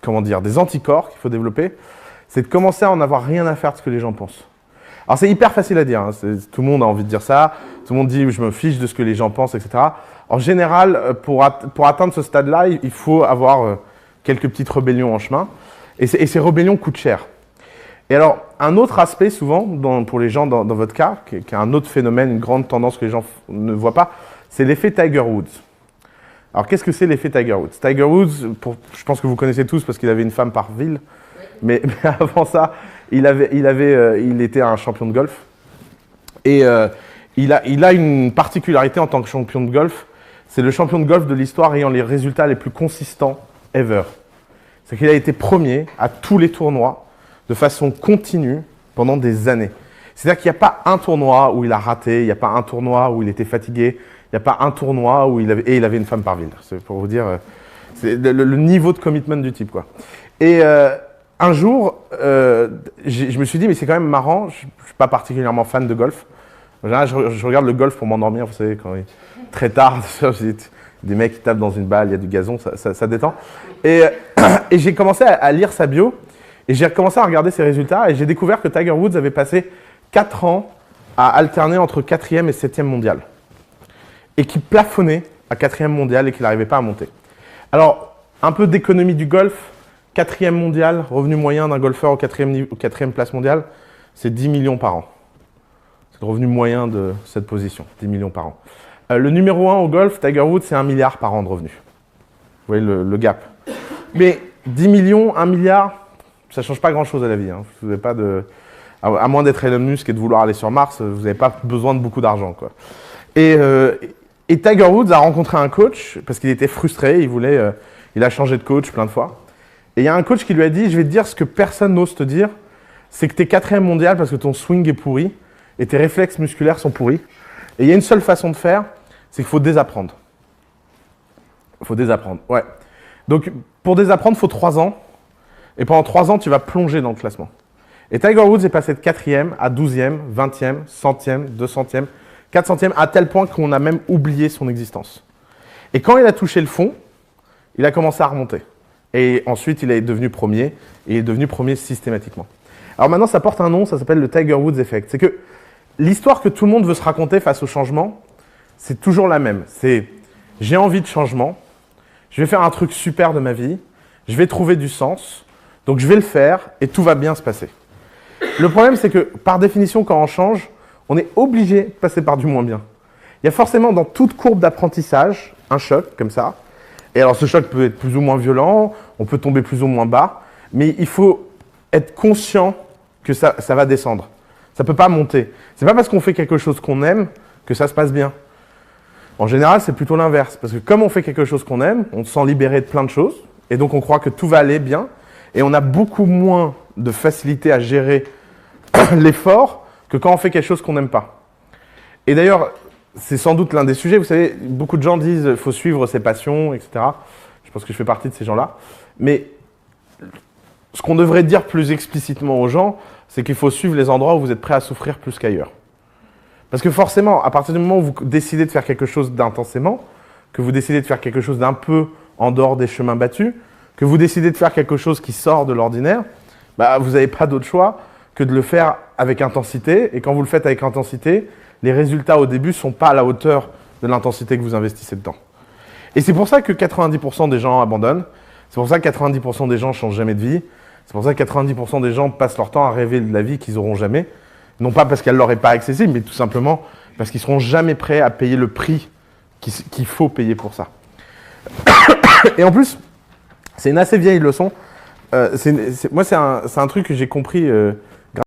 comment dire, des anticorps qu'il faut développer, c'est de commencer à en avoir rien à faire de ce que les gens pensent. Alors c'est hyper facile à dire, hein. Tout le monde a envie de dire ça, tout le monde dit je me fiche de ce que les gens pensent, etc. En général, pour atteindre ce stade-là, il faut avoir quelques petites rébellions en chemin, et ces rébellions coûtent cher. Et alors, un autre aspect souvent, pour les gens dans votre cas, qui est un autre phénomène, une grande tendance que les gens ne voient pas, c'est l'effet Tiger Woods. Alors, qu'est-ce que c'est l'effet Tiger Woods? Tiger Woods, je pense que vous connaissez tous parce qu'il avait une femme par ville, mais avant ça, il était un champion de golf. Et il a une particularité en tant que champion de golf, c'est le champion de golf de l'histoire ayant les résultats les plus consistants ever. C'est qu'il a été premier à tous les tournois de façon continue pendant des années. C'est-à-dire qu'il n'y a pas un tournoi où il a raté, il n'y a pas un tournoi où il était fatigué, il n'y a pas un tournoi où il avait une femme par ville. C'est pour vous dire le niveau de commitment du type, quoi. Et un jour, je me suis dit, mais c'est quand même marrant, je ne suis pas particulièrement fan de golf. En général, je regarde le golf pour m'endormir, vous savez, très tard, des mecs qui tapent dans une balle, il y a du gazon, ça détend. Et j'ai commencé à lire sa bio, et j'ai commencé à regarder ses résultats, et j'ai découvert que Tiger Woods avait passé 4 ans à alterner entre 4e et 7e mondial. Et qu'il plafonnait à 4e mondial et qu'il n'arrivait pas à monter. Alors, un peu d'économie du golf, 4e mondial, revenu moyen d'un golfeur au 4e place mondiale, c'est 10 millions par an. C'est le revenu moyen de cette position, 10 millions par an. Le numéro 1 au golf, Tiger Woods, c'est 1 milliard par an de revenus. Vous voyez le gap. Mais 10 millions, 1 milliard, ça ne change pas grand-chose à la vie. Hein. Vous n'avez pas à moins d'être Elon Musk et de vouloir aller sur Mars, vous n'avez pas besoin de beaucoup d'argent, quoi. Et Tiger Woods a rencontré un coach parce qu'il était frustré, il a changé de coach plein de fois. Et il y a un coach qui lui a dit, je vais te dire ce que personne n'ose te dire, c'est que tu es 4e mondial parce que ton swing est pourri et tes réflexes musculaires sont pourris. Et il y a une seule façon de faire, c'est qu'il faut désapprendre. Il faut désapprendre, ouais. Donc pour désapprendre, il faut 3 ans. Et pendant 3 ans, tu vas plonger dans le classement. Et Tiger Woods est passé de 4e à 12e, 20e, 100e, 200e, 400e, à tel point qu'on a même oublié son existence. Et quand il a touché le fond, il a commencé à remonter. Et ensuite, il est devenu premier, et il est devenu premier systématiquement. Alors maintenant, ça porte un nom, ça s'appelle le Tiger Woods Effect. C'est que l'histoire que tout le monde veut se raconter face au changement, c'est toujours la même. C'est « j'ai envie de changement, je vais faire un truc super de ma vie, je vais trouver du sens, donc je vais le faire et tout va bien se passer ». Le problème, c'est que par définition, quand on change, on est obligé de passer par du moins bien. Il y a forcément dans toute courbe d'apprentissage un choc comme ça. Et alors ce choc peut être plus ou moins violent, on peut tomber plus ou moins bas, mais il faut être conscient que ça va descendre. Ça ne peut pas monter. Ce n'est pas parce qu'on fait quelque chose qu'on aime que ça se passe bien. En général, c'est plutôt l'inverse. Parce que comme on fait quelque chose qu'on aime, on se sent libéré de plein de choses, et donc on croit que tout va aller bien, et on a beaucoup moins de facilité à gérer l'effort que quand on fait quelque chose qu'on n'aime pas. Et d'ailleurs, c'est sans doute l'un des sujets. Vous savez, beaucoup de gens disent qu'il faut suivre ses passions, etc. Je pense que je fais partie de ces gens-là. Mais ce qu'on devrait dire plus explicitement aux gens, c'est qu'il faut suivre les endroits où vous êtes prêt à souffrir plus qu'ailleurs. Parce que forcément, à partir du moment où vous décidez de faire quelque chose d'intensément, que vous décidez de faire quelque chose d'un peu en dehors des chemins battus, que vous décidez de faire quelque chose qui sort de l'ordinaire, bah, vous n'avez pas d'autre choix que de le faire avec intensité. Et quand vous le faites avec intensité, les résultats au début ne sont pas à la hauteur de l'intensité que vous investissez dedans. Et c'est pour ça que 90% des gens abandonnent. C'est pour ça que 90% des gens ne changent jamais de vie. C'est pour ça que 90% des gens passent leur temps à rêver de la vie qu'ils n'auront jamais. Non pas parce qu'elle leur est pas accessible, mais tout simplement parce qu'ils ne seront jamais prêts à payer le prix qu'il faut payer pour ça. Et en plus, c'est une assez vieille leçon. Moi, c'est un truc que j'ai compris